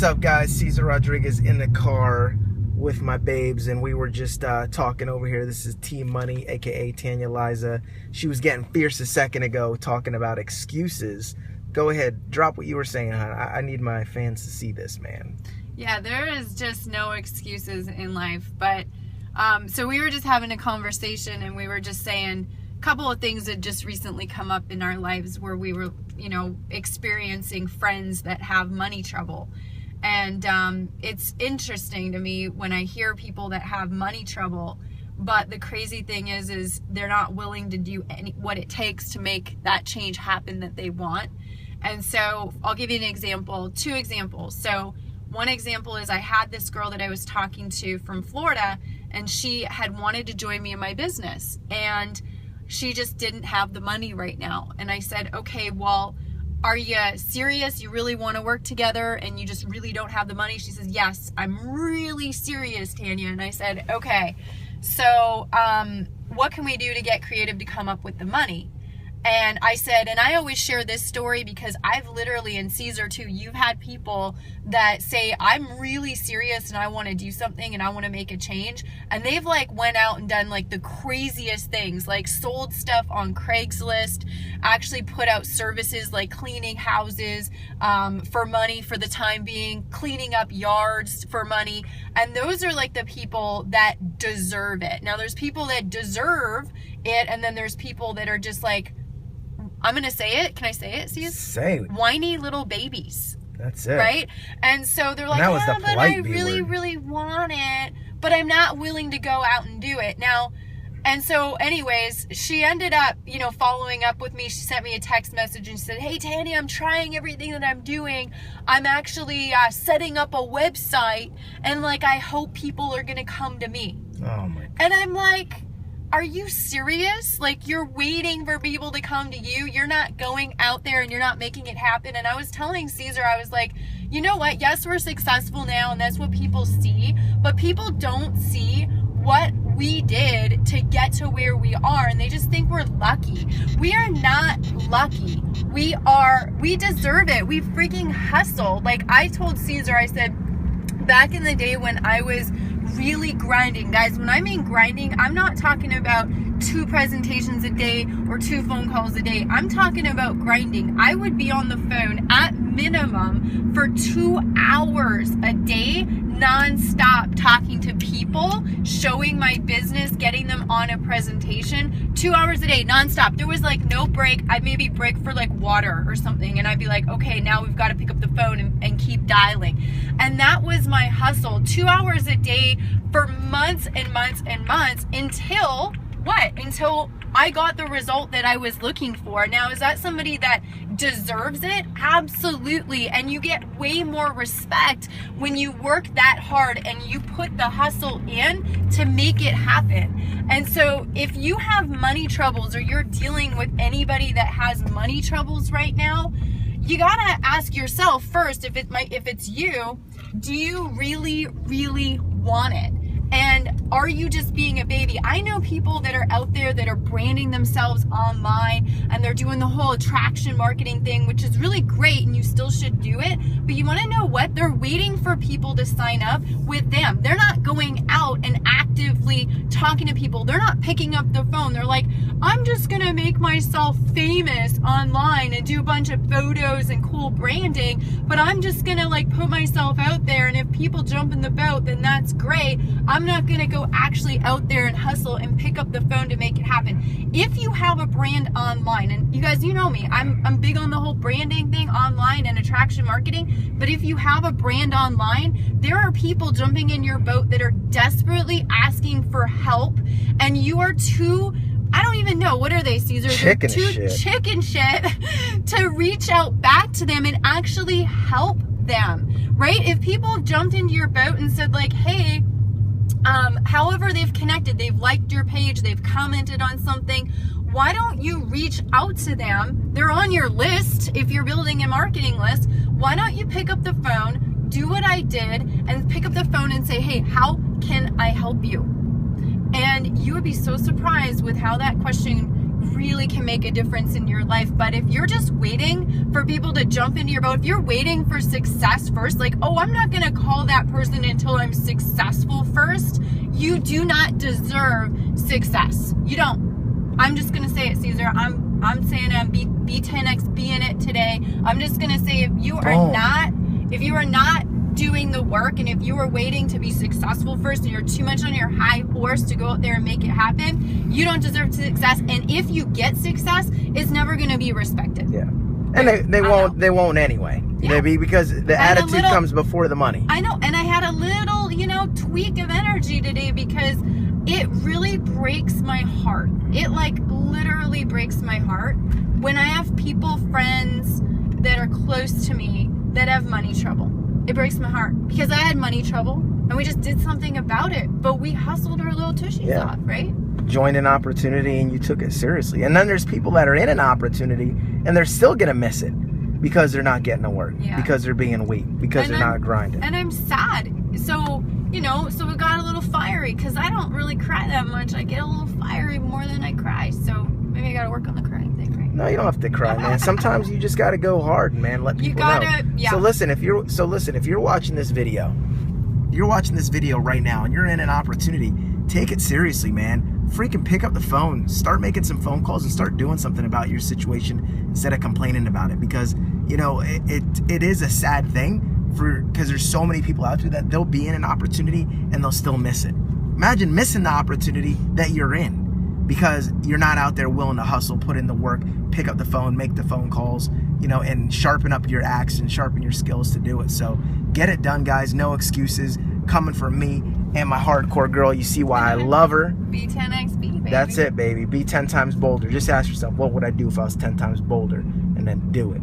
What's up, guys? Cesar Rodriguez in the car with my babes, and we were just talking over here. This is T Money, aka Tanya Aliza. She was getting fierce a second ago talking about excuses. Go ahead, drop what you were saying, hon. I need my fans to see this, man. Yeah, there is just no excuses in life. But so we were just having a conversation, and we were just saying a couple of things that just recently come up in our lives where we were, experiencing friends that have money trouble. And it's interesting to me when I hear people that have money trouble, but the crazy thing is they're not willing to do what it takes to make that change happen that they want. And so I'll give you an example, 2 examples. So one example is I had this girl that I was talking to from Florida, and she had wanted to join me in my business, and she just didn't have the money right now. And I said, okay, well, are you serious? You really want to work together and you just really don't have the money? She says, yes, I'm really serious, Tanya. And I said, okay, so what can we do to get creative to come up with the money? And I said, and I always share this story because I've literally, and Caesar too, you've had people that say, I'm really serious and I want to do something and I want to make a change. And they've went out and done the craziest things, sold stuff on Craigslist, actually put out services like cleaning houses for money for the time being, cleaning up yards for money. And those are the people that deserve it. Now there's people that deserve it, and then there's people that are just I'm going to say it. Can I say it, Cece? Say it. Whiny little babies. That's it. Right? And so they're that was yeah, the but I polite B really, word. really want it, but I'm not willing to go out and do it. Now, and so anyways, she ended up, following up with me. She sent me a text message and she said, hey, Tanya, I'm trying everything that I'm doing. I'm actually setting up a website, and I hope people are going to come to me. Oh, my God. And I'm like, are you serious? You're waiting for people to come to you. You're not going out there and you're not making it happen. And I was telling Caesar, I was like, you know what? Yes, we're successful now, and that's what people see. But people don't see what we did to get to where we are, and they just think we're lucky. We are not lucky. We deserve it. We freaking hustle. I told Caesar, I said, back in the day when I was really grinding, guys, when I mean grinding, I'm not talking about 2 presentations a day or 2 phone calls a day. I'm talking about grinding. I would be on the phone at minimum for 2 hours a day, non-stop, talking to people, showing my business, getting them on a presentation, 2 hours a day, non-stop. There was no break. I'd maybe break for water or something, and I'd be like, okay, now we've got to pick up the phone and keep dialing. And that was my hustle, 2 hours a day for months and months and months until what? Until I got the result that I was looking for. Now, is that somebody that deserves it? Absolutely. And you get way more respect when you work that hard and you put the hustle in to make it happen. And so if you have money troubles, or you're dealing with anybody that has money troubles right now, you gotta ask yourself first, if it's you, do you really, really want it? And are you just being a baby? I know people that are out there that are branding themselves online, and they're doing the whole attraction marketing thing, which is really great, and you still should do it. But you want to know what? They're waiting for people to sign up with them. They're not going out and actively talking to people. They're not picking up the phone. They're like, I'm just going to make myself famous online and do a bunch of photos and cool branding, but I'm just going to put myself out there, and if people jump in the boat, then that's great. I'm not going to go actually out there and hustle and pick up the phone to make it happen. If you have a brand online, and you guys, you know me, I'm big on the whole branding thing online and attraction marketing, but if you have a brand online, there are people jumping in your boat that are desperately asking for help, and you are too, I don't even know, what are they, Caesar? Chicken shit to reach out back to them and actually help them, right? If people jumped into your boat and said hey, however they've connected, they've liked your page, they've commented on something, why don't you reach out to them? They're on your list. If you're building a marketing list, why don't you pick up the phone, do what I did, and pick up the phone and say, hey, how can I help you? And you would be so surprised with how that question really can make a difference in your life. But if you're just waiting for people to jump into your boat, if you're waiting for success first, like, oh, I'm not going to call that person until I'm successful first, you do not deserve success. You don't. I'm just going to say it, Caesar. I'm saying it. I'm B10X being it today. I'm just going to say if you are not doing the work, and if you are waiting to be successful first, and you're too much on your high horse to go out there and make it happen, you don't deserve success. And if you get success, it's never going to be respected. Yeah. And they won't anyway. Yeah. Maybe because the attitude comes before the money. I know. And I had a little, tweak of energy today, because it really breaks my heart. It like literally breaks my heart when I have people, friends that are close to me that have money trouble. It breaks my heart because I had money trouble and we just did something about it, but we hustled our little tushies off, right? Joined an opportunity and you took it seriously. And then there's people that are in an opportunity and they're still going to miss it because they're not getting to work, because they're being weak, because they're not grinding. And I'm sad. So, so it got a little fiery because I don't really cry that much. I get a little fiery more than I cry. So maybe I got to work on the crying thing, right? No, you don't have to cry, man. Sometimes you just got to go hard, man. Let people know. Yeah. So listen, if you're watching this video, right now and you're in an opportunity, take it seriously, man. Freaking pick up the phone, start making some phone calls and start doing something about your situation instead of complaining about it, because it is a sad thing because there's so many people out there that they'll be in an opportunity and they'll still miss it. Imagine missing the opportunity that you're in because you're not out there willing to hustle, put in the work, pick up the phone, make the phone calls, and sharpen up your axe and sharpen your skills to do it. So get it done, guys. No excuses coming from me and my hardcore girl. You see why I love her. B10XB, baby. That's it, baby. Be 10 times bolder. Just ask yourself, what would I do if I was 10 times bolder? And then do it.